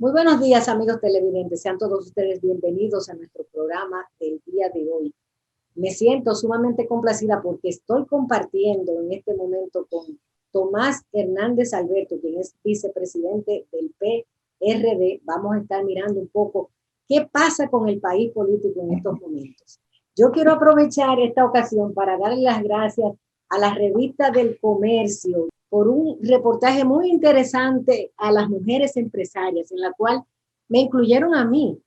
Muy buenos días, amigos televidentes. Sean todos ustedes bienvenidos a nuestro programa del día de hoy. Me siento sumamente complacida porque estoy compartiendo en este momento con Tomás Hernández Alberto, quien es vicepresidente del PRD. Vamos a estar mirando un poco qué pasa con el país político en estos momentos. Yo quiero aprovechar esta ocasión para darle las gracias a la revista del Comercio por un reportaje muy interesante a las mujeres empresarias, en la cual me incluyeron a mí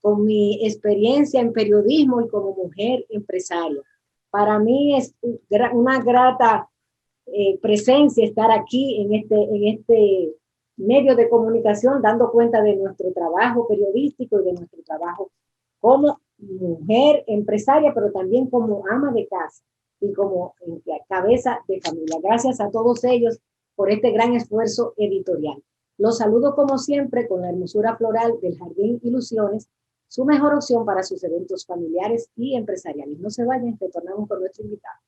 con mi experiencia en periodismo y como mujer empresaria. Para mí es una grata presencia estar aquí en este medio de comunicación, dando cuenta de nuestro trabajo periodístico y de nuestro trabajo como mujer empresaria, pero también como ama de casa y como cabeza de familia. Gracias a todos ellos por este gran esfuerzo editorial. Los saludo como siempre con la hermosura floral del Jardín Ilusiones, su mejor opción para sus eventos familiares y empresariales. No se vayan, retornamos con nuestro invitado.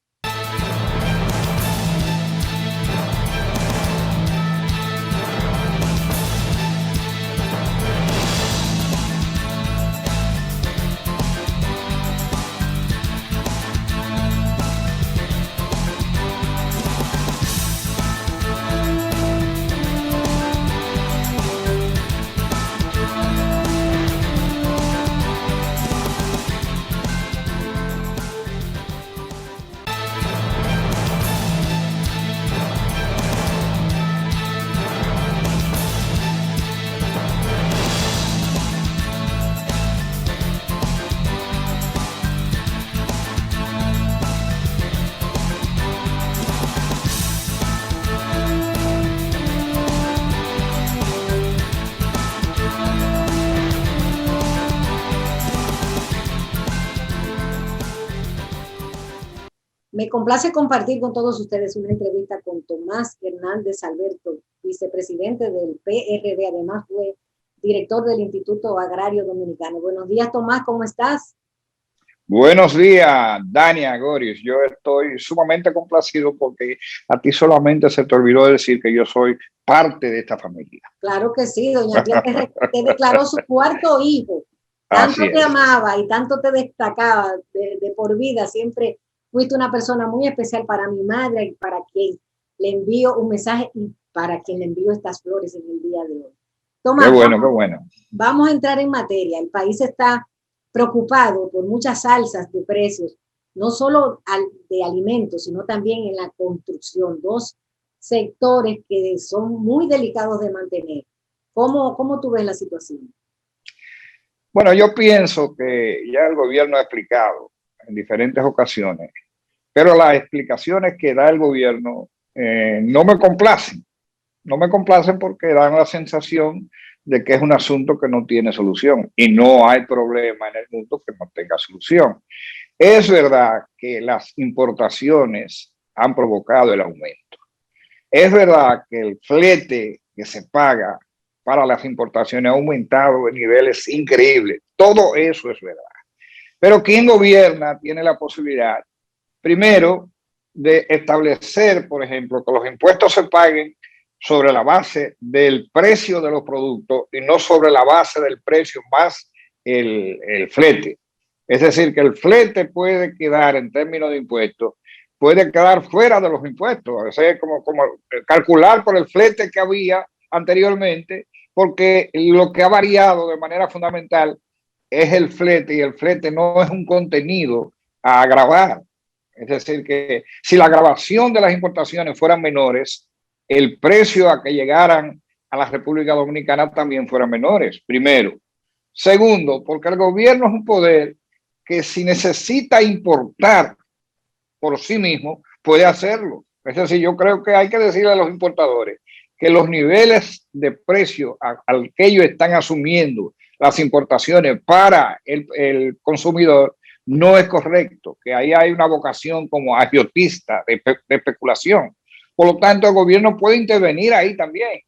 Me complace compartir con todos ustedes una entrevista con Tomás Hernández Alberto, vicepresidente del PRD, además fue director del Instituto Agrario Dominicano. Buenos días, Tomás, ¿cómo estás? Buenos días, Dania Goris. Yo estoy sumamente complacido porque a ti solamente se te olvidó decir que yo soy parte de esta familia. Claro que sí, doña Pía te declaró su cuarto hijo. Tanto te amaba y tanto te destacaba de por vida, siempre fuiste una persona muy especial para mi madre y para quien le envío un mensaje y para quien le envío estas flores en el día de hoy. Tomás, qué bueno. Vamos a entrar en materia. El país está preocupado por muchas alzas de precios, no solo de alimentos, sino también en la construcción, dos sectores que son muy delicados de mantener. ¿Cómo tú ves la situación? Bueno, yo pienso que ya el gobierno ha explicado en diferentes ocasiones, pero las explicaciones que da el gobierno no me complacen. No me complacen porque dan la sensación de que es un asunto que no tiene solución y no hay problema en el mundo que no tenga solución. Es verdad que las importaciones han provocado el aumento. Es verdad que el flete que se paga para las importaciones ha aumentado en niveles increíbles. Todo eso es verdad. Pero quien gobierna tiene la posibilidad, primero, de establecer, por ejemplo, que los impuestos se paguen sobre la base del precio de los productos y no sobre la base del precio más el flete. Es decir, que el flete puede quedar en términos de impuestos, puede quedar fuera de los impuestos, o sea, como calcular por el flete que había anteriormente, porque lo que ha variado de manera fundamental es el flete y el flete no es un contenido a gravar. Es decir, que si la grabación de las importaciones fueran menores, el precio a que llegaran a la República Dominicana también fueran menores, primero. Segundo, porque el gobierno es un poder que si necesita importar por sí mismo, puede hacerlo. Es decir, yo creo que hay que decirle a los importadores que los niveles de precio al que ellos están asumiendo las importaciones para el consumidor no es correcto, que ahí hay una vocación como agiotista de especulación. Por lo tanto, el gobierno puede intervenir ahí también.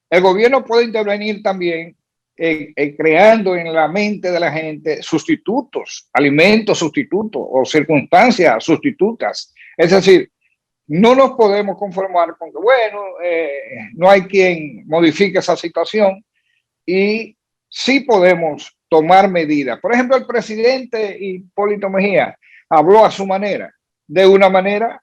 El gobierno puede intervenir también creando en la mente de la gente sustitutos, alimentos sustitutos o circunstancias sustitutas. Es decir, no nos podemos conformar con que, bueno, no hay quien modifique esa situación y sí podemos tomar medidas. Por ejemplo, el presidente Hipólito Mejía habló a su manera, de una manera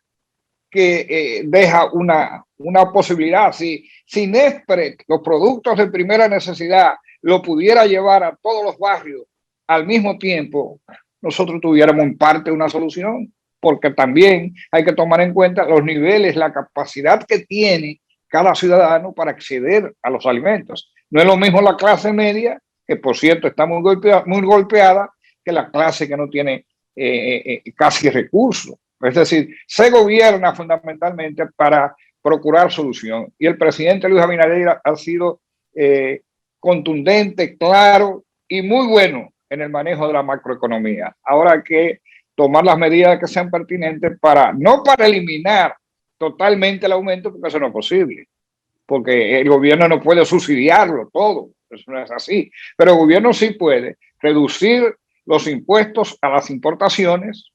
que deja una posibilidad. Si Nespre, los productos de primera necesidad, lo pudiera llevar a todos los barrios al mismo tiempo, nosotros tuviéramos en parte una solución, porque también hay que tomar en cuenta los niveles, la capacidad que tiene cada ciudadano para acceder a los alimentos. No es lo mismo la clase media, que por cierto está muy golpeada que la clase que no tiene casi recursos. Es decir, se gobierna fundamentalmente para procurar solución. Y el presidente Luis Abinader ha sido contundente, claro y muy bueno en el manejo de la macroeconomía. Ahora hay que tomar las medidas que sean pertinentes no para eliminar totalmente el aumento, porque eso no es posible, porque el gobierno no puede subsidiarlo todo, eso no es así, pero el gobierno sí puede reducir los impuestos a las importaciones.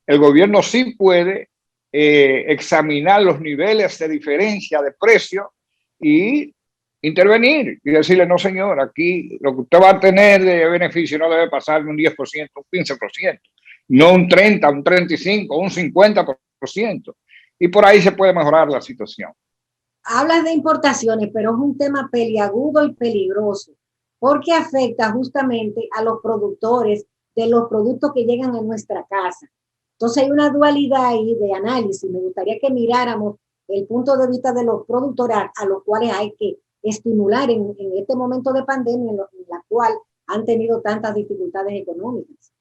El gobierno sí puede examinar los niveles de diferencia de precio y intervenir y decirle, no señor, aquí lo que usted va a tener de beneficio no debe pasar de un 10%, un 15%, no un 30, un 35, un 50%. Y por ahí se puede mejorar la situación. Hablas de importaciones, pero es un tema peliagudo y peligroso, porque afecta justamente a los productores de los productos que llegan a nuestra casa. Entonces hay una dualidad ahí de análisis. Me gustaría que miráramos el punto de vista de los productores a los cuales hay que estimular en este momento de pandemia en la cual han tenido tantas dificultades económicas.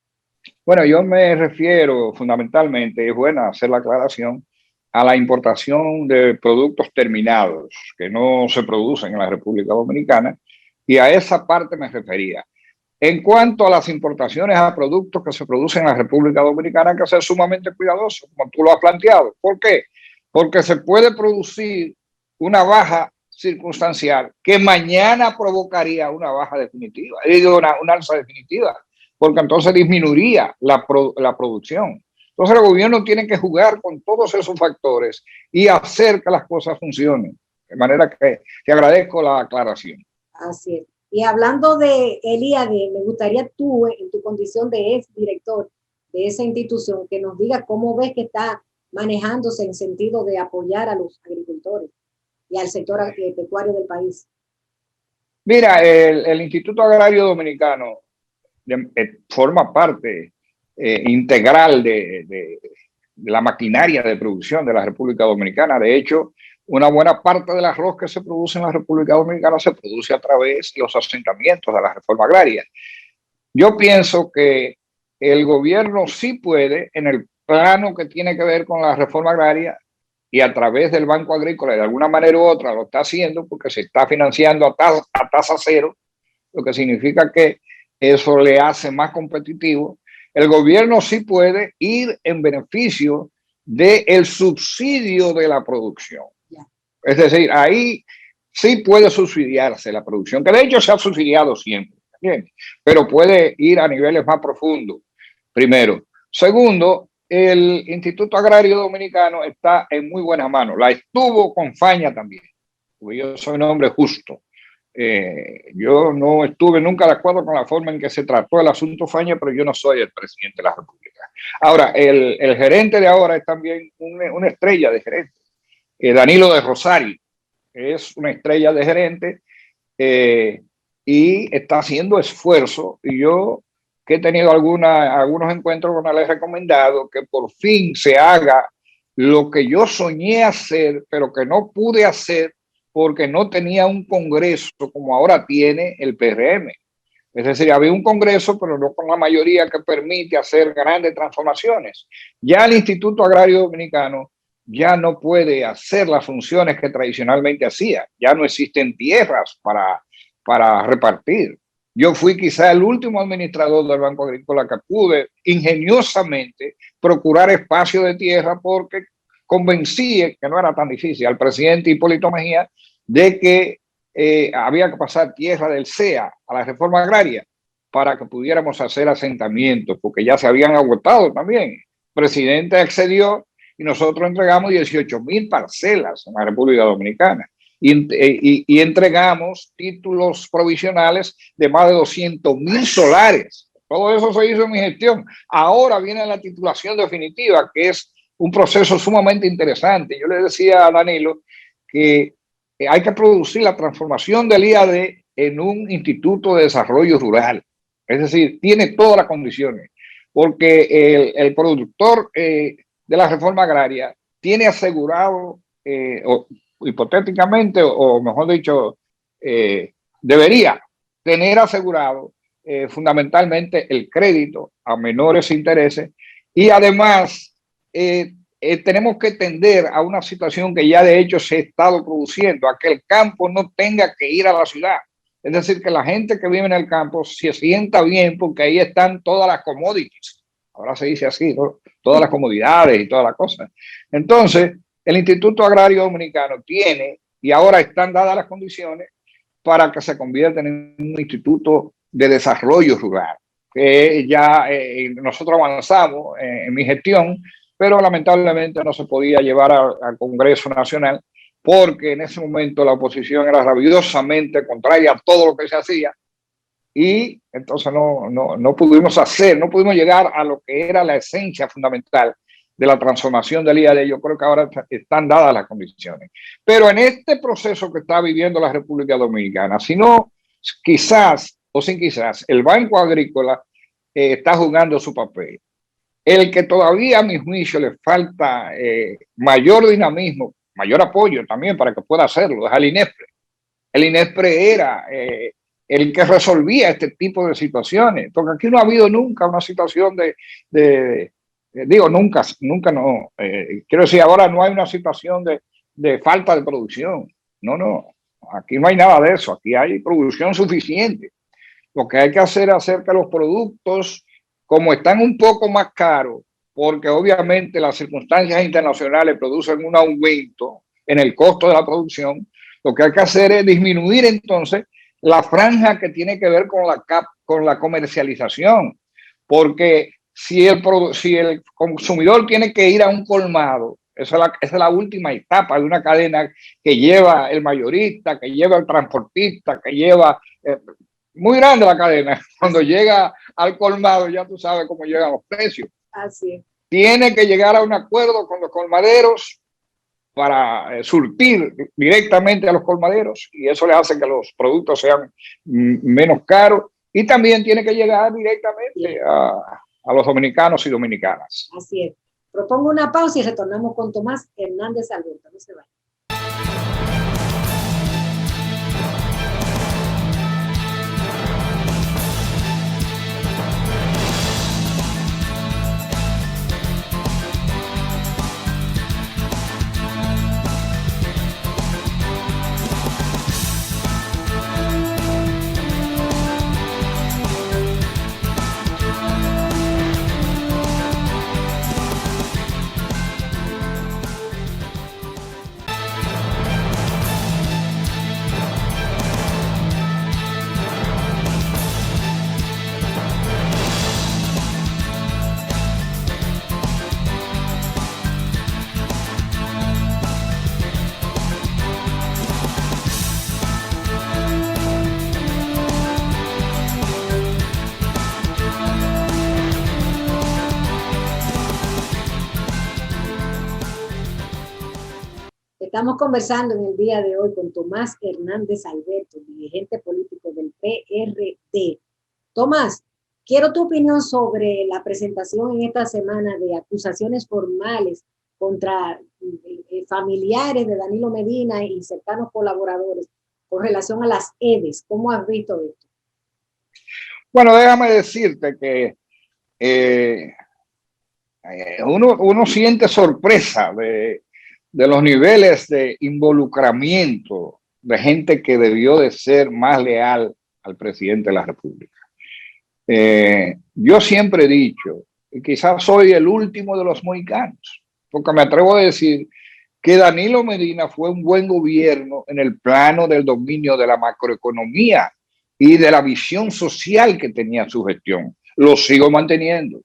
Bueno, yo me refiero fundamentalmente, es buena hacer la aclaración, a la importación de productos terminados que no se producen en la República Dominicana, y a esa parte me refería. En cuanto a las importaciones a productos que se producen en la República Dominicana, hay que ser sumamente cuidadosos, como tú lo has planteado. ¿Por qué? Porque se puede producir una baja circunstancial que mañana provocaría una baja definitiva, una alza definitiva, porque entonces disminuiría la producción. Entonces el gobierno tiene que jugar con todos esos factores y hacer que las cosas funcionen. De manera que te agradezco la aclaración. Así es. Y hablando de el IAD, me gustaría tú, en tu condición de ex director de esa institución, que nos diga cómo ves que está manejándose en sentido de apoyar a los agricultores y al sector pecuario del país. Mira, el Instituto Agrario Dominicano forma parte integral de la maquinaria de producción de la República Dominicana. De hecho, una buena parte del arroz que se produce en la República Dominicana se produce a través de los asentamientos de la reforma agraria. Yo pienso que el gobierno sí puede, en el plano que tiene que ver con la reforma agraria y a través del Banco Agrícola, de alguna manera u otra lo está haciendo porque se está financiando a tasa cero, lo que significa que eso le hace más competitivo. El gobierno sí puede ir en beneficio del subsidio de la producción. Es decir, ahí sí puede subsidiarse la producción, que de hecho se ha subsidiado siempre, ¿bien? Pero puede ir a niveles más profundos, primero. Segundo, el Instituto Agrario Dominicano está en muy buena mano. La estuvo con Faña también, porque yo soy un hombre justo. Yo no estuve nunca de acuerdo con la forma en que se trató el asunto Faña, pero yo no soy el presidente de la República. Ahora, el gerente de ahora es también una estrella de gerente. Danilo de Rosario es una estrella de gerente y está haciendo esfuerzo. Y yo, que he tenido algunos encuentros con él, he recomendado que por fin se haga lo que yo soñé hacer, pero que no pude hacer porque no tenía un congreso como ahora tiene el PRM. Es decir, había un congreso, pero no con la mayoría que permite hacer grandes transformaciones. Ya el Instituto Agrario Dominicano ya no puede hacer las funciones que tradicionalmente hacía. Ya no existen tierras para repartir. Yo fui quizá el último administrador del Banco Agrícola que pude ingeniosamente procurar espacio de tierra porque convencí, que no era tan difícil, al presidente Hipólito Mejía de que había que pasar tierra del CEA a la reforma agraria para que pudiéramos hacer asentamientos, porque ya se habían agotado también. El presidente accedió y nosotros entregamos 18,000 parcelas en la República Dominicana. y entregamos títulos provisionales de más de 200.000 solares. Todo eso se hizo en mi gestión. Ahora viene la titulación definitiva, que es un proceso sumamente interesante. Yo le decía a Danilo que hay que producir la transformación del IAD en un instituto de desarrollo rural. Es decir, tiene todas las condiciones, porque el productor de la reforma agraria tiene asegurado, o hipotéticamente, o mejor dicho, debería tener asegurado fundamentalmente el crédito a menores intereses, y además tenemos que tender a una situación que ya de hecho se ha estado produciendo, a que el campo no tenga que ir a la ciudad. Es decir, que la gente que vive en el campo se sienta bien porque ahí están todas las commodities. Ahora se dice así, ¿no? Todas las comodidades y todas las cosas. Entonces, el Instituto Agrario Dominicano tiene, y ahora están dadas las condiciones para que se convierta en un instituto de desarrollo rural. Ya nosotros avanzamos en mi gestión, pero lamentablemente no se podía llevar al Congreso Nacional porque en ese momento la oposición era rabiosamente contraria a todo lo que se hacía, y entonces no pudimos llegar a lo que era la esencia fundamental de la transformación del IAD. Yo creo que ahora están dadas las condiciones. Pero en este proceso que está viviendo la República Dominicana, si no, quizás o sin quizás, el Banco Agrícola está jugando su papel. El que todavía a mi juicio le falta mayor dinamismo, mayor apoyo también para que pueda hacerlo, es al INESPRE. El INESPRE era el que resolvía este tipo de situaciones, porque aquí no ha habido nunca una situación digo, nunca no, quiero decir, ahora no hay una situación de falta de producción, no, aquí no hay nada de eso, aquí hay producción suficiente. Lo que hay que hacer es hacer que los productos, como están un poco más caros, porque obviamente las circunstancias internacionales producen un aumento en el costo de la producción, lo que hay que hacer es disminuir entonces la franja que tiene que ver con la comercialización, porque si el consumidor tiene que ir a un colmado, esa es la última etapa de una cadena que lleva el mayorista, que lleva el transportista, que lleva... muy grande la cadena. Cuando llega al colmado, ya tú sabes cómo llegan los precios. Así es. Tiene que llegar a un acuerdo con los colmaderos para surtir directamente a los colmaderos, y eso le hace que los productos sean menos caros, y también tiene que llegar directamente a los dominicanos y dominicanas. Así es. Propongo una pausa y retornamos con Tomás Hernández Alberto. No se vaya. Estamos conversando en el día de hoy con Tomás Hernández Alberto, dirigente político del PRD. Tomás, quiero tu opinión sobre la presentación en esta semana de acusaciones formales contra familiares de Danilo Medina y cercanos colaboradores con relación a las EDES. ¿Cómo has visto esto? Bueno, déjame decirte que uno siente sorpresa de los niveles de involucramiento de gente que debió de ser más leal al presidente de la República. Yo siempre he dicho, y quizás soy el último de los mohicanos, porque me atrevo a decir que Danilo Medina fue un buen gobierno en el plano del dominio de la macroeconomía y de la visión social que tenía su gestión. Lo sigo manteniendo.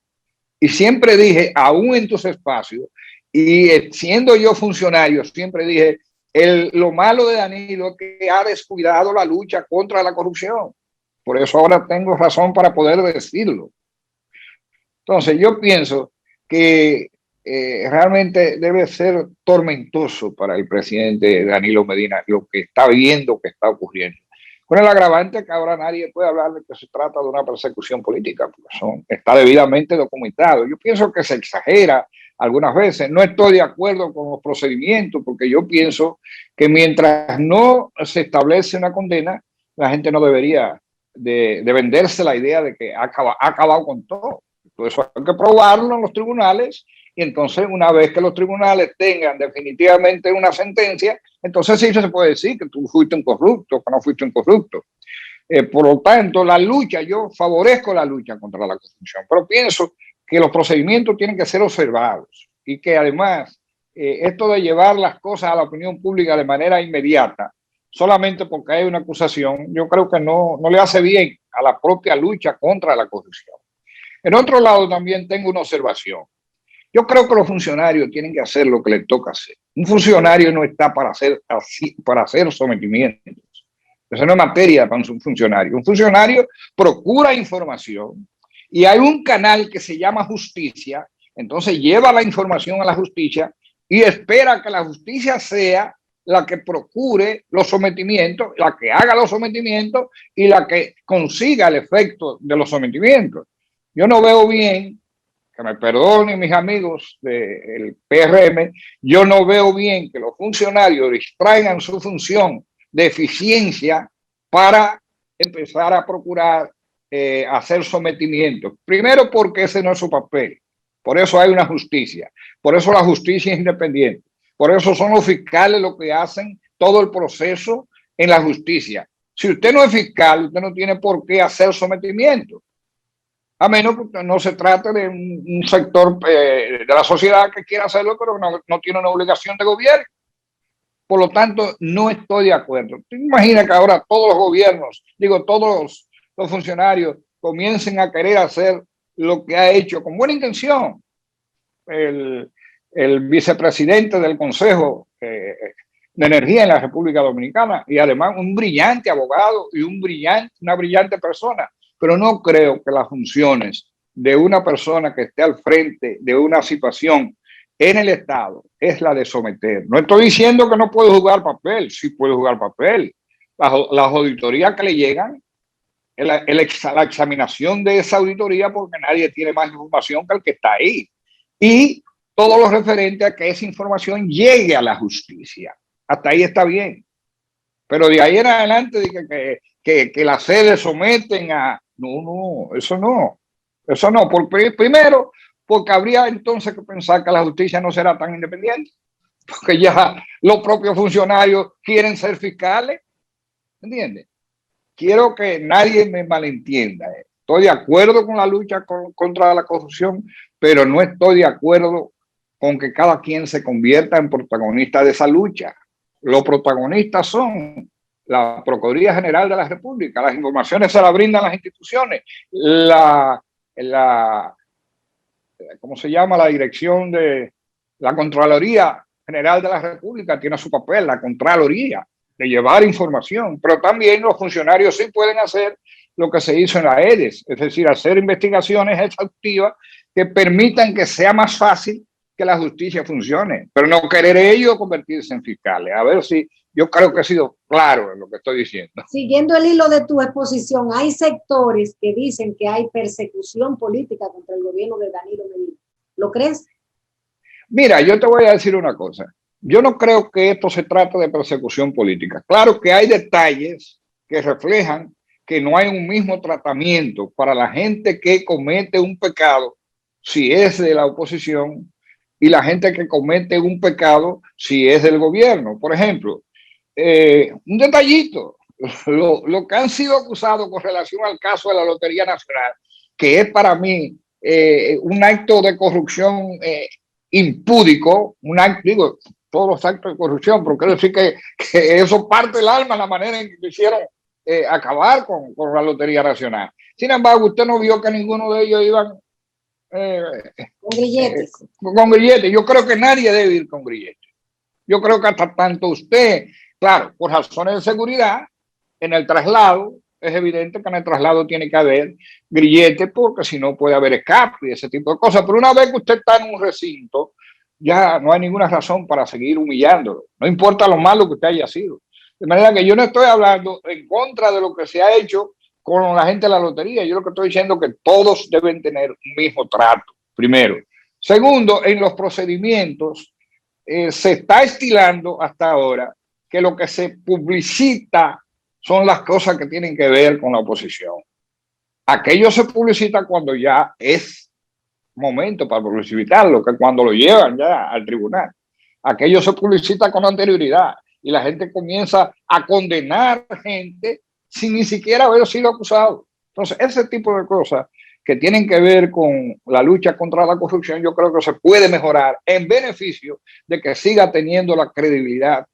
Y siempre dije, aún en tus espacios, y siendo yo funcionario, siempre dije, Lo malo de Danilo es que ha descuidado la lucha contra la corrupción. Por eso ahora tengo razón para poder decirlo. Entonces yo pienso que realmente debe ser tormentoso para el presidente Danilo Medina lo que está viendo que está ocurriendo. Con el agravante que ahora nadie puede hablar de que se trata de una persecución política, porque está debidamente documentado. Yo pienso que se exagera algunas veces. No estoy de acuerdo con los procedimientos, porque yo pienso que mientras no se establece una condena, la gente no debería de venderse la idea de que ha acabado con todo. Todo eso hay que probarlo en los tribunales, y entonces una vez que los tribunales tengan definitivamente una sentencia, entonces sí se puede decir que tú fuiste un corrupto, que no fuiste un corrupto. Por lo tanto, la lucha, yo favorezco la lucha contra la corrupción, pero pienso que los procedimientos tienen que ser observados y que además esto de llevar las cosas a la opinión pública de manera inmediata, solamente porque hay una acusación, yo creo que no le hace bien a la propia lucha contra la corrupción. En otro lado también tengo una observación. Yo creo que los funcionarios tienen que hacer lo que les toca hacer. Un funcionario no está para hacer sometimientos. Eso no es materia para un funcionario. Un funcionario procura información y hay un canal que se llama justicia, entonces lleva la información a la justicia y espera que la justicia sea la que procure los sometimientos, la que haga los sometimientos y la que consiga el efecto de los sometimientos. Yo no veo bien, que me perdonen mis amigos del PRM, yo no veo bien que los funcionarios distraigan su función de eficiencia para empezar a procurar hacer sometimientos. Primero porque ese no es su papel, por eso hay una justicia, por eso la justicia es independiente, por eso son los fiscales los que hacen todo el proceso en la justicia. Si usted no es fiscal, usted no tiene por qué hacer sometimientos, a menos que no se trate de un sector de la sociedad que quiera hacerlo, pero no tiene una obligación de gobierno. Por lo tanto, no estoy de acuerdo. ¿Te imaginas que ahora todos los gobiernos, todos los funcionarios comiencen a querer hacer lo que ha hecho con buena intención el vicepresidente del Consejo de Energía en la República Dominicana y además un brillante abogado y una brillante persona? Pero no creo que las funciones de una persona que esté al frente de una situación en el Estado es la de someter. No estoy diciendo que no puede jugar papel, sí puede jugar papel. Las auditorías que le llegan, la examinación de esa auditoría, porque nadie tiene más información que el que está ahí. Y todo lo referente a que esa información llegue a la justicia. Hasta ahí está bien. Pero de ahí en adelante que las sedes someten a... No, eso no. Eso no. Primero, porque habría entonces que pensar que la justicia no será tan independiente, porque ya los propios funcionarios quieren ser fiscales, ¿entiendes? Quiero que nadie me malentienda. Estoy de acuerdo con la lucha contra la corrupción, pero no estoy de acuerdo con que cada quien se convierta en protagonista de esa lucha. Los protagonistas son la Procuraduría General de la República, las informaciones se las brindan las instituciones, ¿cómo se llama? La dirección de la Contraloría General de la República tiene su papel, la Contraloría, de llevar información, pero también los funcionarios sí pueden hacer lo que se hizo en la EDES, es decir, hacer investigaciones exhaustivas que permitan que sea más fácil que la justicia funcione, pero no querer ellos convertirse en fiscales. A ver si yo creo que he sido claro en lo que estoy diciendo. Siguiendo el hilo de tu exposición, hay sectores que dicen que hay persecución política contra el gobierno de Danilo Medina. ¿Lo crees? Mira, yo te voy a decir una cosa. Yo no creo que esto se trate de persecución política. Claro que hay detalles que reflejan que no hay un mismo tratamiento para la gente que comete un pecado, si es de la oposición, y la gente que comete un pecado, si es del gobierno. Por ejemplo, un detallito, lo que han sido acusados con relación al caso de la Lotería Nacional, que es para mí un acto de corrupción impúdico, digo, todos los actos de corrupción, pero quiero decir que eso parte del alma, la manera en que quisieron acabar con la Lotería Nacional. Sin embargo, usted no vio que ninguno de ellos iban con grilletes. Con grilletes. Yo creo que nadie debe ir con grilletes. Yo creo que hasta tanto usted, claro, por razones de seguridad, en el traslado, es evidente que en el traslado tiene que haber grillete porque si no puede haber escape y ese tipo de cosas. Pero una vez que usted está en un recinto, ya no hay ninguna razón para seguir humillándolo. No importa lo malo que usted haya sido. De manera que yo no estoy hablando en contra de lo que se ha hecho con la gente de la lotería. Yo lo que estoy diciendo es que todos deben tener un mismo trato, primero. Segundo, en los procedimientos se está estilando hasta ahora que lo que se publicita son las cosas que tienen que ver con la oposición. Aquello se publicita cuando ya es momento para publicitarlo, que cuando lo llevan ya al tribunal. Aquello se publicita con anterioridad y la gente comienza a condenar gente sin ni siquiera haber sido acusado. Entonces, ese tipo de cosas que tienen que ver con la lucha contra la corrupción, yo creo que se puede mejorar en beneficio de que siga teniendo la credibilidad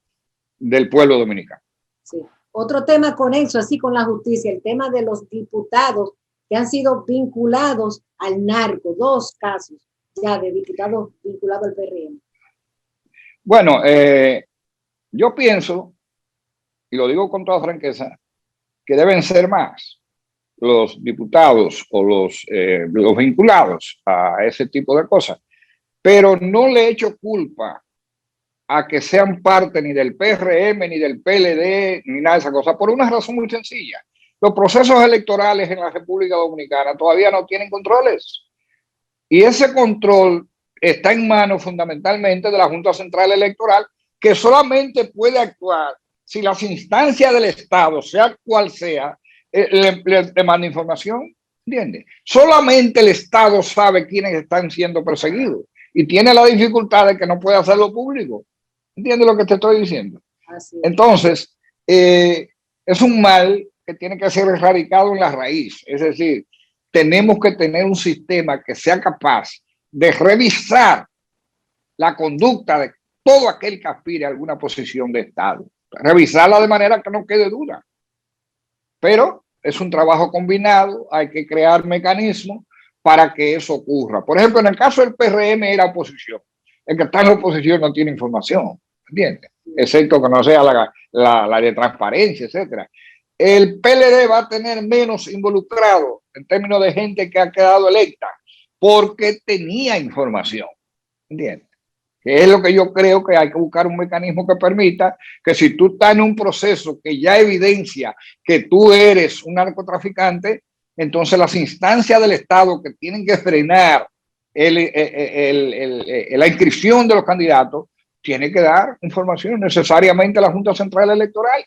del pueblo dominicano. Sí. Otro tema conexo, así con la justicia, el tema de los diputados que han sido vinculados al narco, 2 casos ya de diputados vinculados al PRM. Bueno, yo pienso, y lo digo con toda franqueza, que deben ser más los diputados o los vinculados a ese tipo de cosas, pero no le echo culpa a que sean parte ni del PRM, ni del PLD, ni nada de esa cosa, por una razón muy sencilla. Los procesos electorales en la República Dominicana todavía no tienen controles. Y ese control está en manos fundamentalmente de la Junta Central Electoral, que solamente puede actuar si las instancias del Estado, sea cual sea, le manda información. ¿Entiendes? Solamente el Estado sabe quiénes están siendo perseguidos y tiene la dificultad de que no puede hacerlo público. ¿Entiendes lo que te estoy diciendo? Así es. Entonces, es un mal que tiene que ser erradicado en la raíz. Es decir, tenemos que tener un sistema que sea capaz de revisar la conducta de todo aquel que aspire a alguna posición de Estado. Revisarla de manera que no quede duda. Pero es un trabajo combinado, hay que crear mecanismos para que eso ocurra. Por ejemplo, en el caso del PRM era oposición. El que está en la oposición no tiene información, ¿entiendes? Excepto que no sea la de transparencia, etcétera. El PLD va a tener menos involucrado en términos de gente que ha quedado electa porque tenía información, ¿entiendes? Que es lo que yo creo que hay que buscar un mecanismo que permita que si tú estás en un proceso que ya evidencia que tú eres un narcotraficante, entonces las instancias del Estado que tienen que frenar la inscripción de los candidatos tienen que dar información necesariamente a la Junta Central Electoral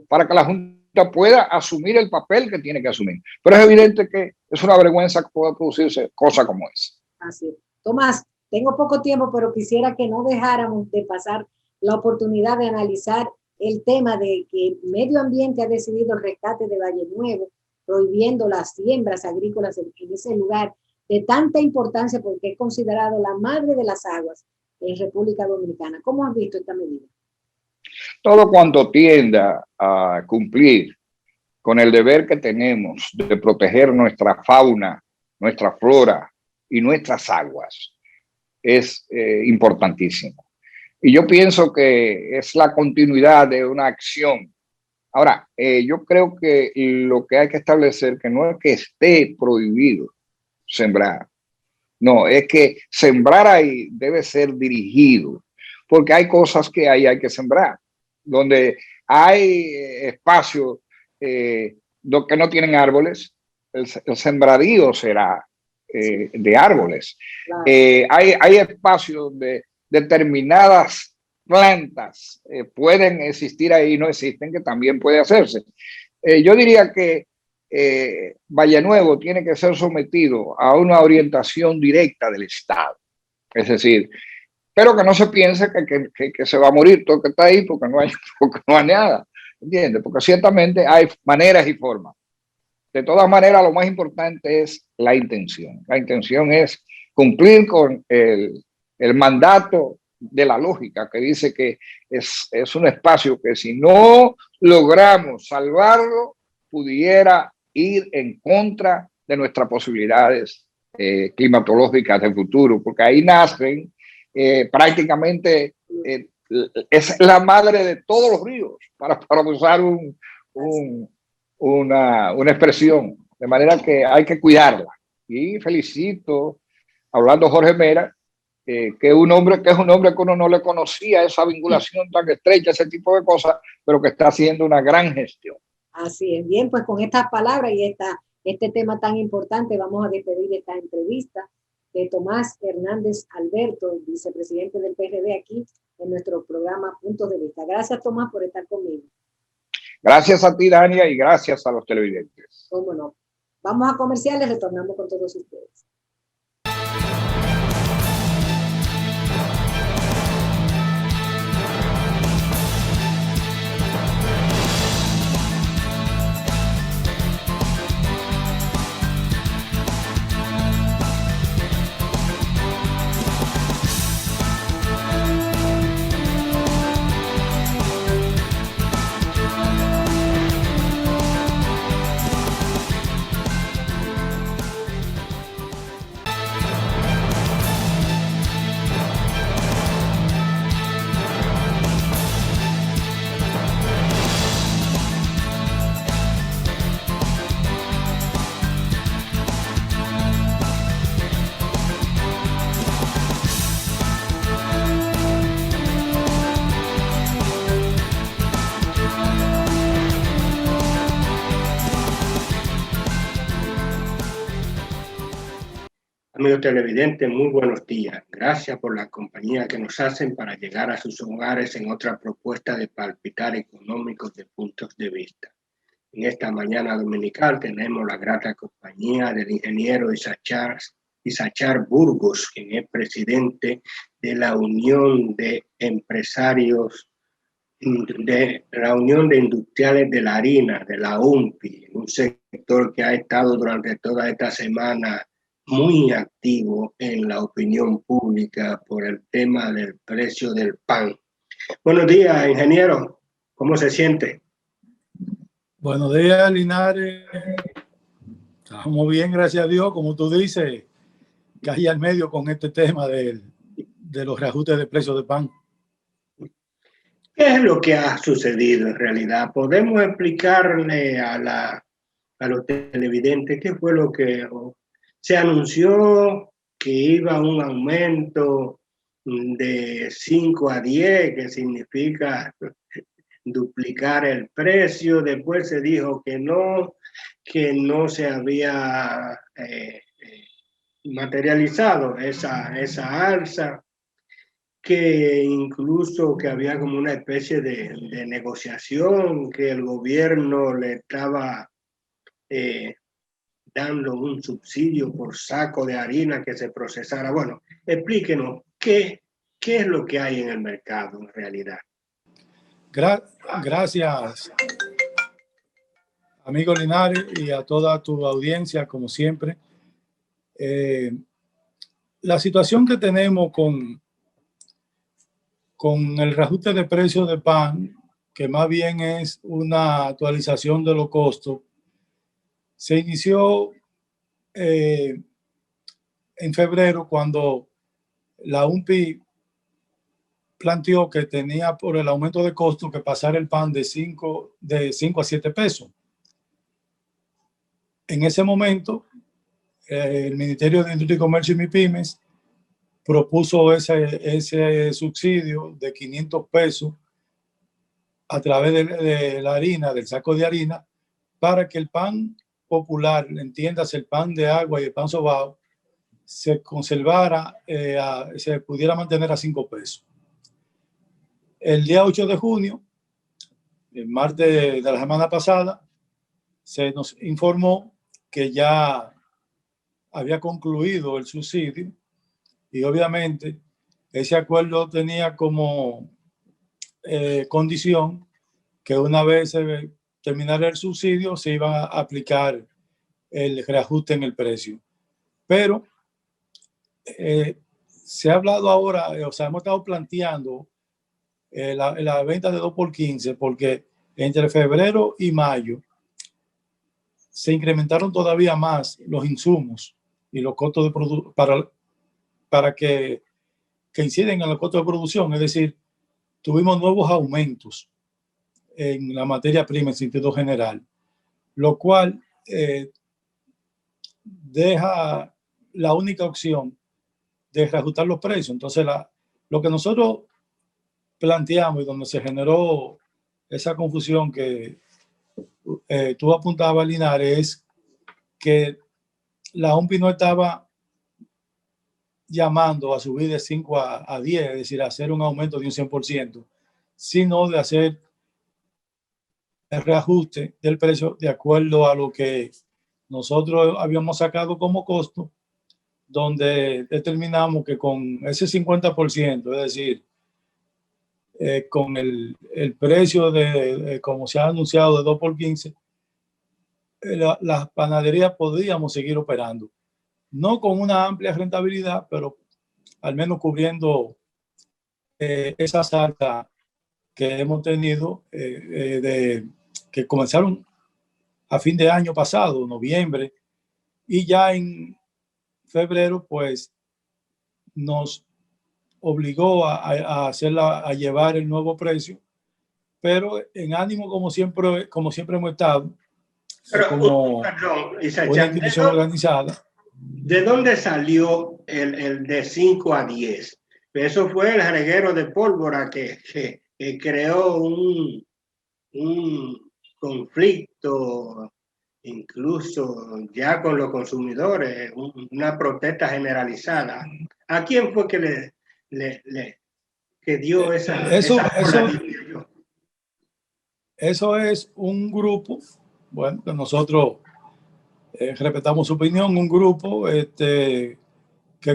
para que la Junta pueda asumir el papel que tiene que asumir. Pero es evidente que es una vergüenza que pueda producirse cosa como esa. Así es. Tomás, tengo poco tiempo, pero quisiera que no dejáramos de pasar la oportunidad de analizar el tema de que Medio Ambiente ha decidido el rescate de Valle Nuevo, prohibiendo las siembras agrícolas en ese lugar de tanta importancia porque es considerado la madre de las aguas en República Dominicana. ¿Cómo has visto esta medida? Todo cuanto tienda a cumplir con el deber que tenemos de proteger nuestra fauna, nuestra flora y nuestras aguas es importantísimo. Y yo pienso que es la continuidad de una acción. Ahora, yo creo que lo que hay que establecer que no es que esté prohibido sembrar, no, es que sembrar ahí debe ser dirigido, porque hay cosas que ahí hay que sembrar, donde hay espacios que no tienen árboles, el sembradío será de árboles. Claro. Hay espacios donde determinadas plantas pueden existir ahí, no existen, que también puede hacerse. Yo diría que Valle Nuevo tiene que ser sometido a una orientación directa del Estado. Es decir, pero que no se piense que se va a morir todo el que está ahí porque no hay nada. ¿Entiendes? Porque ciertamente hay maneras y formas. De todas maneras, lo más importante es la intención. La intención es cumplir con el mandato de la lógica que dice que es un espacio que si no logramos salvarlo, pudiera ir en contra de nuestras posibilidades climatológicas del futuro, porque ahí nacen prácticamente es la madre de todos los ríos, para usar una expresión, de manera que hay que cuidarla. Y felicito, hablando Jorge Mera, que es un hombre que uno no le conocía, esa vinculación tan estrecha, ese tipo de cosas, pero que está haciendo una gran gestión. Así es. Bien, pues con estas palabras y este tema tan importante vamos a despedir esta entrevista de Tomás Hernández Alberto, vicepresidente del PRD, aquí en nuestro programa Puntos de Vista. Gracias, Tomás, por estar conmigo. Gracias a ti, Dania, y gracias a los televidentes. Cómo no. Vamos a comerciales, retornamos con todos ustedes. Amigos televidentes, muy buenos días. Gracias por la compañía que nos hacen para llegar a sus hogares en otra propuesta de palpitar económicos de puntos de vista. En esta mañana dominical tenemos la grata compañía del ingeniero Isachar Burgos, quien es presidente de la Unión de Empresarios de la Unión de Industriales de la Harina, de la UNPI, un sector que ha estado durante toda esta semana muy activo en la opinión pública por el tema del precio del pan. Buenos días, ingeniero. ¿Cómo se siente? Buenos días, Linares. Estamos bien, gracias a Dios. Como tú dices, caí al medio con este tema de los reajustes de precios de pan. ¿Qué es lo que ha sucedido en realidad? ¿Podemos explicarle a los televidentes qué fue lo que se anunció? Que iba a un aumento de 5 a 10, que significa duplicar el precio. Después se dijo que no se había materializado esa alza, que incluso que había como una especie de negociación, que el gobierno le estaba dando un subsidio por saco de harina que se procesara. Bueno, explíquenos qué es lo que hay en el mercado en realidad. Gracias, amigo Linares, y a toda tu audiencia, como siempre. La situación que tenemos con el reajuste de precios de pan, que más bien es una actualización de los costos, se inició en febrero, cuando la UNPI planteó que tenía, por el aumento de costo, que pasar el pan de 5 a 7 pesos. En ese momento, el Ministerio de Industria y Comercio y MIPYMES propuso ese subsidio de 500 pesos a través de la harina, del saco de harina, para que el pan popular, entiéndase el pan de agua y el pan sobao, se conservara, se pudiera mantener a 5 pesos. El día 8 de junio, el martes de la semana pasada, se nos informó que ya había concluido el subsidio, y obviamente ese acuerdo tenía como condición que una vez se terminara el subsidio se iba a aplicar el reajuste en el precio. Pero se ha hablado ahora, o sea, hemos estado planteando la venta de 2 por 15, porque entre febrero y mayo se incrementaron todavía más los insumos y los costos de producción para que inciden en los costos de producción. Es decir, tuvimos nuevos aumentos en la materia prima en sentido general, lo cual deja la única opción de reajustar los precios. Entonces, lo que nosotros planteamos y donde se generó esa confusión que tú apuntabas, Linares, es que la OMPI no estaba llamando a subir de 5 a 10, es decir, a hacer un aumento de un 100%, sino de hacer el reajuste del precio de acuerdo a lo que nosotros habíamos sacado como costo, donde determinamos que con ese 50%, es decir, con el precio como se ha anunciado, de 2 por 15, las panaderías podríamos seguir operando. No con una amplia rentabilidad, pero al menos cubriendo esa salta que hemos tenido, que comenzaron a fin de año pasado, noviembre, y ya en febrero, pues nos obligó a llevar el nuevo precio, pero en ánimo como siempre hemos estado, pero, como perdón, una institución organizada. ¿De dónde salió el de 5 a 10? Eso fue el reguero de pólvora que creó un conflicto, incluso ya con los consumidores, una protesta generalizada. ¿A quién fue que que dio esa Eso es un grupo, bueno, que nosotros respetamos su opinión, un grupo que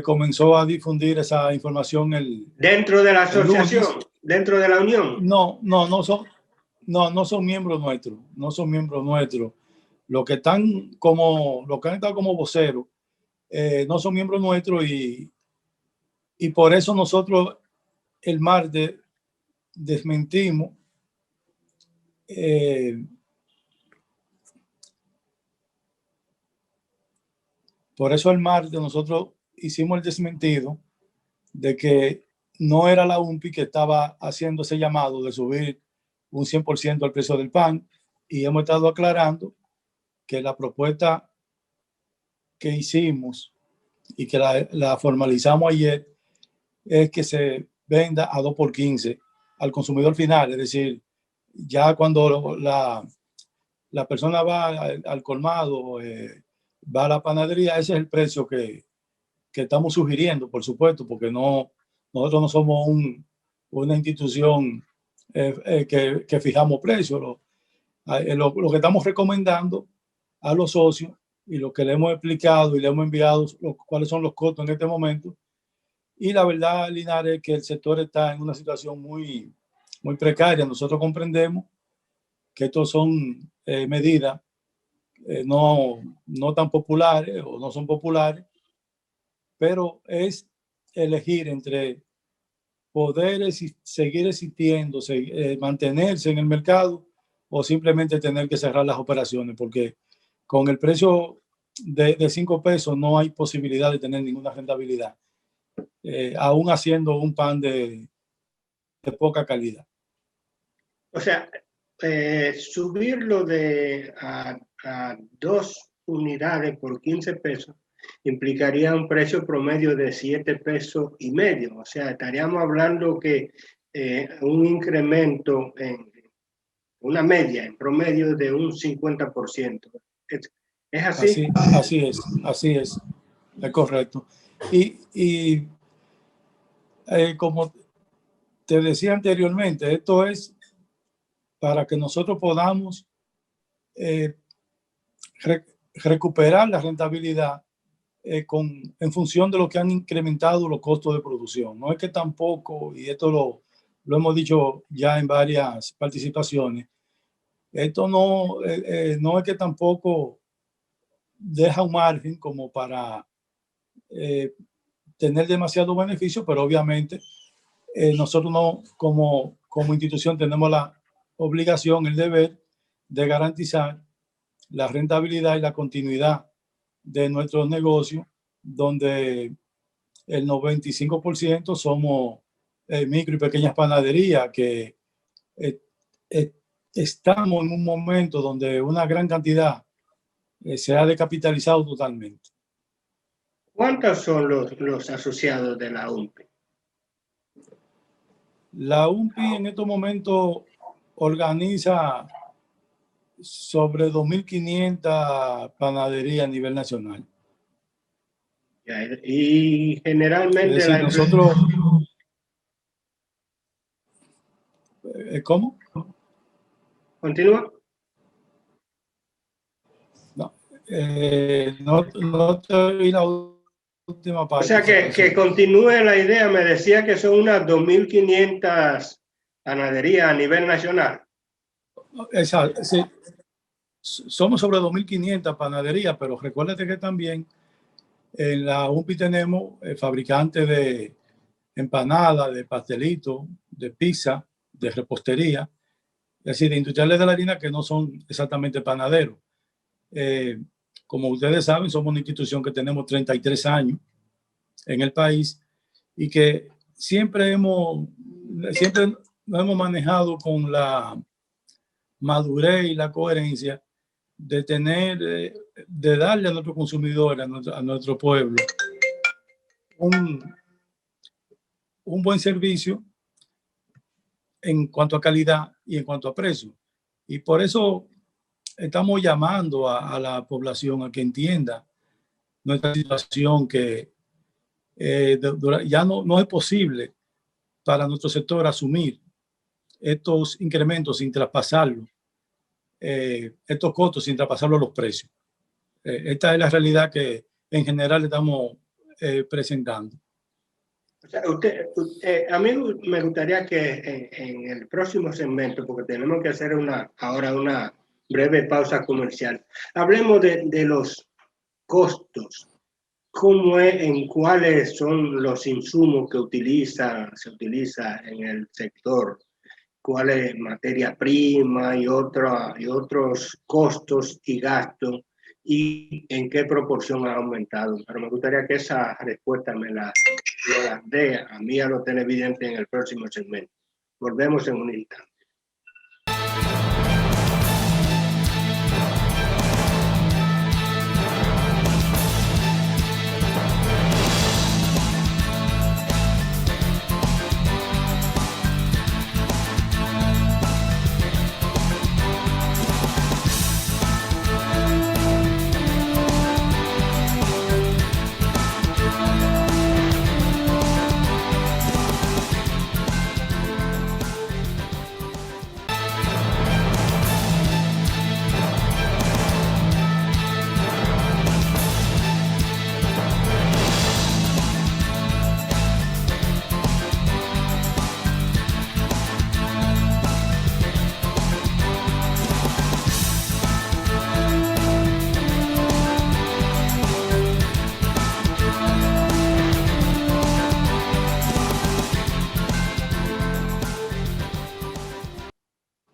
comenzó a difundir esa información dentro de la asociación, dentro de la unión. No son miembros nuestros, no son miembros nuestros. Los que han estado como voceros no son miembros nuestros, y por eso nosotros el martes desmentimos por eso el martes nosotros hicimos el desmentido de que no era la UMPI que estaba haciendo ese llamado de subir un 100% al precio del pan, y hemos estado aclarando que la propuesta que hicimos y que la formalizamos ayer es que se venda a 2 por 15 al consumidor final, es decir, ya cuando la persona va al colmado, va a la panadería, ese es el precio que estamos sugiriendo, por supuesto, porque nosotros no somos una institución que fijamos precios. Lo que estamos recomendando a los socios y lo que le hemos explicado y le hemos enviado cuáles son los costos en este momento. Y la verdad, Linares, es que el sector está en una situación muy, muy precaria. Nosotros comprendemos que estos son medidas no tan populares o no son populares, pero es elegir entre poder seguir existiendo, mantenerse en el mercado, o simplemente tener que cerrar las operaciones, porque con el precio de 5 pesos no hay posibilidad de tener ninguna rentabilidad, aún haciendo un pan de poca calidad. O sea, subirlo a 2 unidades por 15 pesos implicaría un precio promedio de 7 pesos y medio. O sea, estaríamos hablando que un incremento en una media, en promedio, de un 50%. ¿Es así? Así es correcto. Y como te decía anteriormente, esto es para que nosotros podamos recuperar la rentabilidad en función de lo que han incrementado los costos de producción. No es que tampoco, y esto lo hemos dicho ya en varias participaciones, esto no es que tampoco deja un margen como para tener demasiado beneficio, pero obviamente nosotros no, como institución, tenemos la obligación, el deber de garantizar la rentabilidad y la continuidad de nuestros negocios, donde el 95% somos micro y pequeñas panaderías, que estamos en un momento donde una gran cantidad se ha descapitalizado totalmente. ¿Cuántos son los asociados de la UMPI? La UMPI en estos momentos organiza sobre 2.500 panaderías a nivel nacional. Y generalmente es decir, nosotros... ¿Cómo? ¿Continúa? No te oí la última parte. O sea, que continúe la idea. Me decía que son unas 2.500 panaderías a nivel nacional. Exacto, sí. Somos sobre 2.500 panaderías, pero recuérdate que también en la UMPI tenemos fabricantes de empanadas, de pastelitos, de pizza, de repostería, es decir, de industriales de la harina que no son exactamente panaderos. Como ustedes saben, somos una institución que tenemos 33 años en el país y que siempre nos hemos manejado con la madurez y la coherencia de tener, de darle a nuestros consumidores, a nuestro pueblo, un buen servicio en cuanto a calidad y en cuanto a precio. Y por eso estamos llamando a la población a que entienda nuestra situación, que ya no es posible para nuestro sector asumir estos incrementos sin traspasarlo, estos costos sin traspasarlo a los precios. Esta es la realidad que en general estamos presentando. O sea, a mí me gustaría que en el próximo segmento, porque tenemos que hacer ahora una breve pausa comercial, hablemos de los costos. ¿Cómo es, en cuáles son los insumos que se utiliza en el sector? ¿Cuál es materia prima y otros costos y gastos? ¿Y en qué proporción ha aumentado? Pero me gustaría que esa respuesta me la dé a mí, a los televidentes, en el próximo segmento. Volvemos en un instante.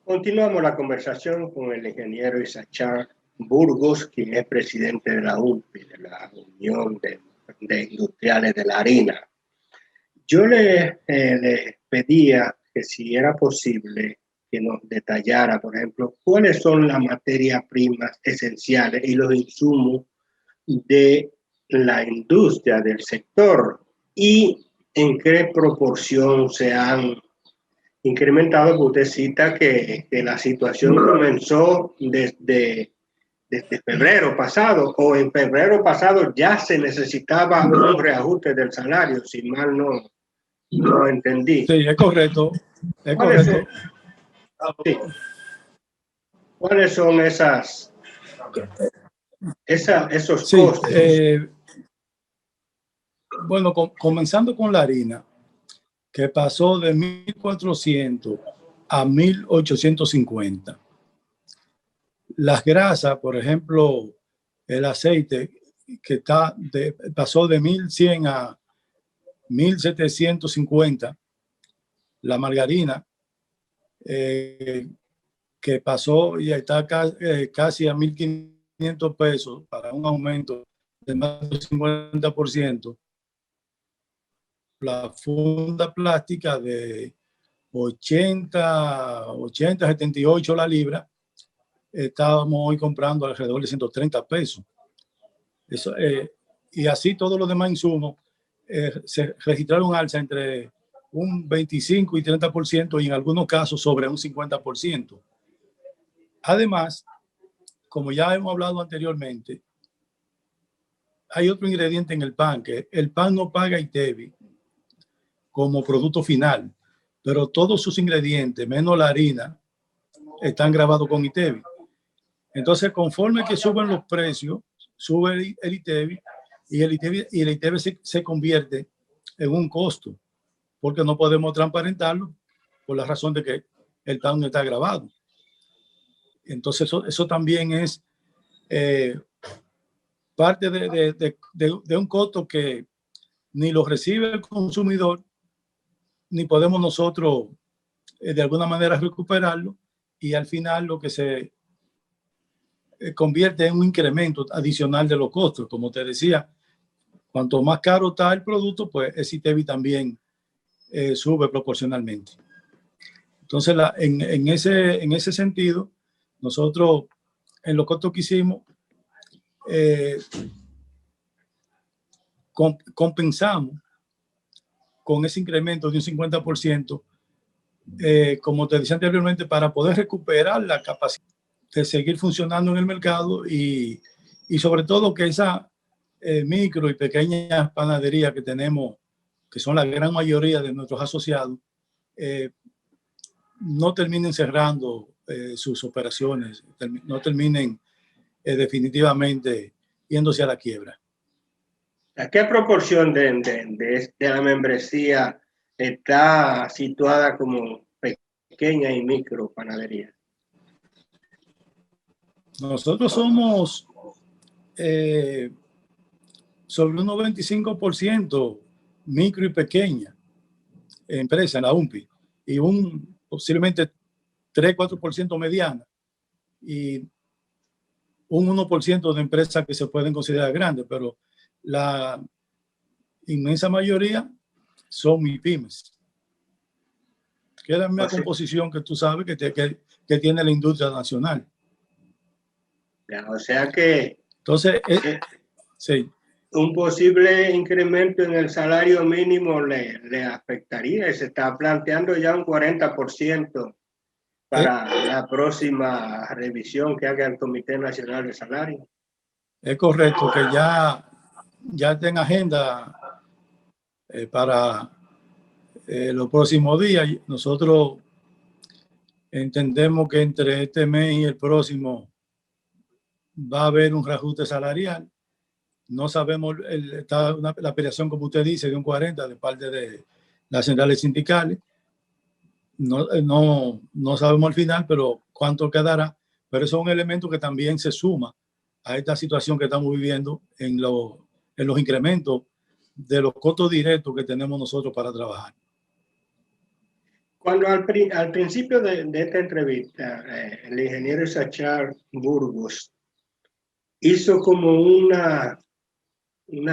Continuamos la conversación con el ingeniero Issachar Burgos, quien es presidente de la UMPI, de la Unión de Industriales de la Harina. Yo le pedía que si era posible que nos detallara, por ejemplo, cuáles son las materias primas esenciales y los insumos de la industria del sector y en qué proporción se han incrementado, porque usted cita que la situación comenzó desde febrero pasado, o en febrero pasado ya se necesitaba un reajuste del salario, si mal no entendí. Sí, es correcto. Es correcto. ¿Cuáles son esos Sí, costos? Bueno, comenzando con la harina, que pasó de 1.400 a 1.850. Las grasas, por ejemplo, el aceite, que pasó de 1.100 a 1.750. La margarina, que pasó y está casi a 1.500 pesos, para un aumento de más del 50%. la funda plástica de 78 la libra, estábamos hoy comprando alrededor de 130 pesos. Eso, y así todos los demás insumos se registraron alza entre un 25 y 30% y en algunos casos sobre un 50%. Además, como ya hemos hablado anteriormente, hay otro ingrediente en el pan, que el pan no paga ITEVI como producto final, pero todos sus ingredientes, menos la harina, están grabados con ITEVI. Entonces, conforme que suben los precios, sube el ITEVI y el ITEVI se convierte en un costo, porque no podemos transparentarlo por la razón de que el pan no está grabado. Entonces, eso también es parte de un costo que ni lo recibe el consumidor, ni podemos nosotros de alguna manera recuperarlo, y al final lo que se convierte en un incremento adicional de los costos. Como te decía, cuanto más caro está el producto, pues el ITEVI también sube proporcionalmente. Entonces, en ese sentido, nosotros en los costos que hicimos, compensamos con ese incremento de un 50%, como te decía anteriormente, para poder recuperar la capacidad de seguir funcionando en el mercado y sobre todo que esa micro y pequeñas panaderías que tenemos, que son la gran mayoría de nuestros asociados, no terminen cerrando sus operaciones, no terminen definitivamente yéndose a la quiebra. ¿A qué proporción de la membresía está situada como pequeña y micro panadería? Nosotros somos sobre un 95% micro y pequeña empresa en la UMPI y un posiblemente 3-4% mediana y un 1% de empresas que se pueden considerar grandes, pero la inmensa mayoría son MIPYMES, que es la misma composición que tú sabes que tiene la industria nacional. O sea que entonces sí, un posible incremento en el salario mínimo le afectaría y se está planteando ya un 40% para la próxima revisión que haga el Comité Nacional de Salario. Es correcto que ya está en agenda para los próximos días. Nosotros entendemos que entre este mes y el próximo va a haber un reajuste salarial. No sabemos, está la apelación, como usted dice, de un 40% de parte de las centrales sindicales. No sabemos al final, pero cuánto quedará. Pero eso es un elemento que también se suma a esta situación que estamos viviendo en los incrementos de los costos directos que tenemos nosotros para trabajar. Cuando al principio de esta entrevista, el ingeniero Sachar Burgos hizo como una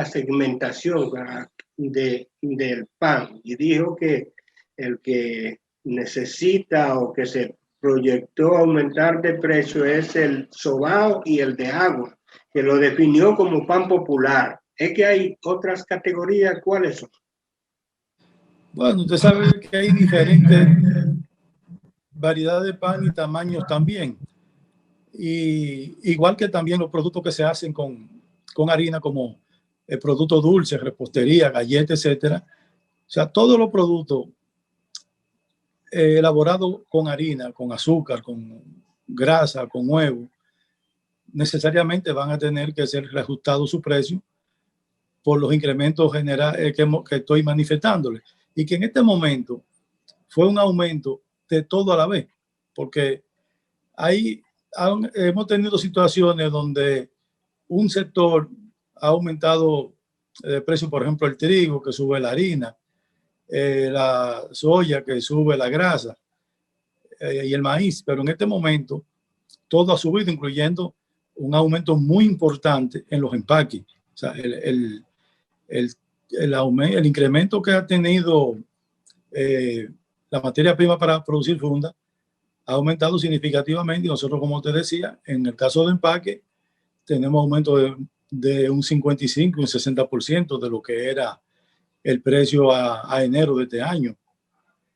segmentación del pan y dijo que el que necesita o que se proyectó aumentar de precio es el sobao y el de agua, que lo definió como pan popular. ¿Es que hay otras categorías? ¿Cuáles son? Bueno, usted sabe que hay diferentes variedades de pan y tamaños también. Y igual que también los productos que se hacen con harina, como el producto dulce, repostería, galletas, etcétera. O sea, todos los productos elaborados con harina, con azúcar, con grasa, con huevo, necesariamente van a tener que ser reajustados su precio por los incrementos generales que estoy manifestándole. Y que en este momento fue un aumento de todo a la vez, porque hemos tenido situaciones donde un sector ha aumentado el precio, por ejemplo, el trigo, que sube la harina, la soya, que sube la grasa, y el maíz, pero en este momento todo ha subido, incluyendo un aumento muy importante en los empaques. O sea, el el incremento que ha tenido la materia prima para producir funda ha aumentado significativamente. Y nosotros, como te decía, en el caso de empaque, tenemos aumento de un 55 y un 60% de lo que era el precio a enero de este año.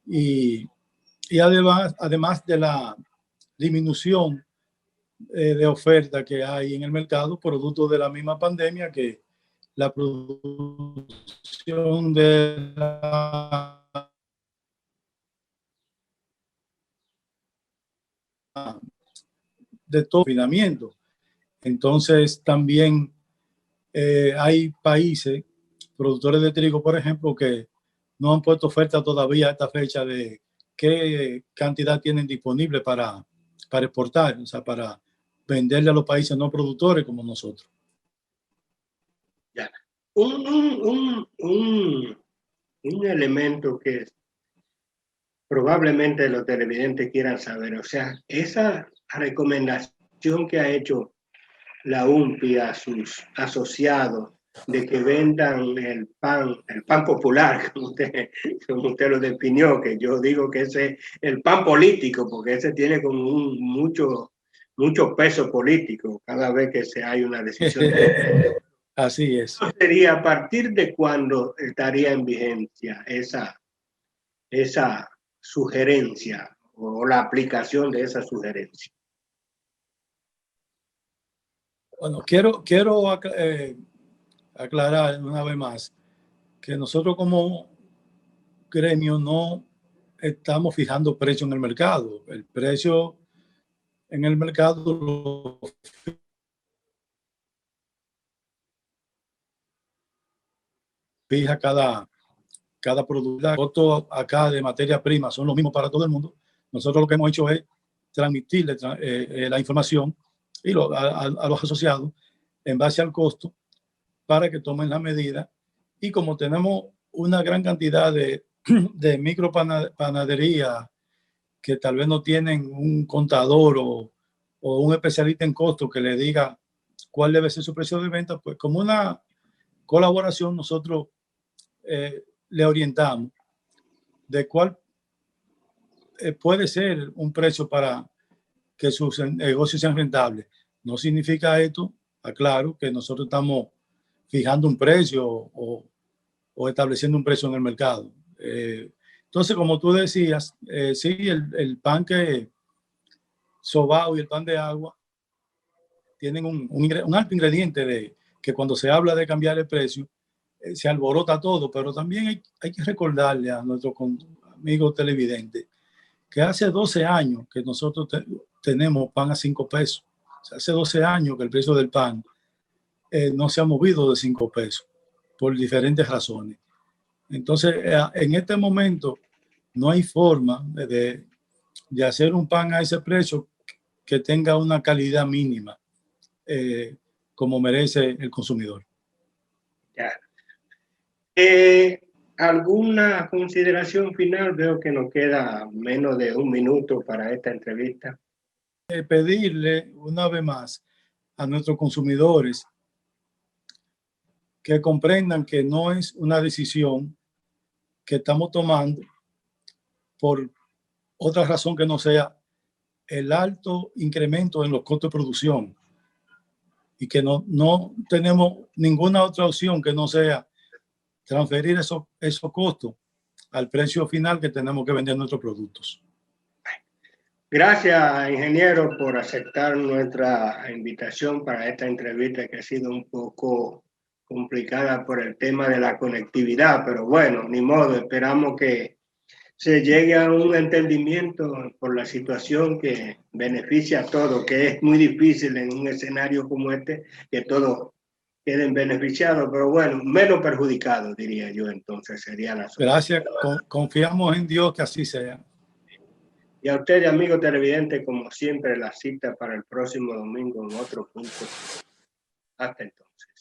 Y además de la disminución de oferta que hay en el mercado, producto de la misma pandemia, que la producción de todo confinamiento. Entonces también hay países, productores de trigo, por ejemplo, que no han puesto oferta todavía a esta fecha de qué cantidad tienen disponible para exportar, o sea, para venderle a los países no productores como nosotros. Ya. Un elemento que probablemente los televidentes quieran saber, o sea, esa recomendación que ha hecho la UNPI a sus asociados de que vendan el pan popular, como usted lo definió, que yo digo que ese es el pan político, porque ese tiene como mucho peso político cada vez que hay una decisión. Así es. ¿Sería a partir de cuándo estaría en vigencia esa sugerencia o la aplicación de esa sugerencia? Bueno, quiero aclarar una vez más que nosotros como gremio no estamos fijando precio en el mercado. El precio en el mercado lo fija cada producto. Los costos acá de materia prima son los mismos para todo el mundo. Nosotros lo que hemos hecho es transmitirle la información y a los asociados en base al costo para que tomen la medida. Y como tenemos una gran cantidad de micropanaderías que tal vez no tienen un contador o un especialista en costos que le diga cuál debe ser su precio de venta, pues como una colaboración nosotros le orientamos de cuál puede ser un precio para que sus negocios sean rentables. No significa esto, aclaro, que nosotros estamos fijando un precio o estableciendo un precio en el mercado. Entonces, como tú decías, sí, el pan que sobao y el pan de agua tienen un alto ingrediente de que cuando se habla de cambiar el precio, se alborota todo, pero también hay que recordarle a nuestros amigos televidentes que hace 12 años que nosotros tenemos pan a 5 pesos. O sea, hace 12 años que el precio del pan no se ha movido de 5 pesos por diferentes razones. Entonces, en este momento no hay forma de hacer un pan a ese precio que tenga una calidad mínima como merece el consumidor. Ya. ¿Alguna consideración final? Veo que nos queda menos de un minuto para esta entrevista. Pedirle una vez más a nuestros consumidores que comprendan que no es una decisión que estamos tomando por otra razón que no sea el alto incremento en los costos de producción y que no tenemos ninguna otra opción que no sea transferir esos costos al precio final que tenemos que vender nuestros productos. Gracias, ingeniero, por aceptar nuestra invitación para esta entrevista que ha sido un poco complicada por el tema de la conectividad, pero bueno, ni modo, esperamos que se llegue a un entendimiento por la situación que beneficia a todos, que es muy difícil en un escenario como este que todos queden beneficiados, pero bueno, menos perjudicados, diría yo, entonces sería la solución. Gracias, confiamos en Dios que así sea. Y a ustedes, amigos televidentes, como siempre, la cita para el próximo domingo en otro punto. Hasta entonces.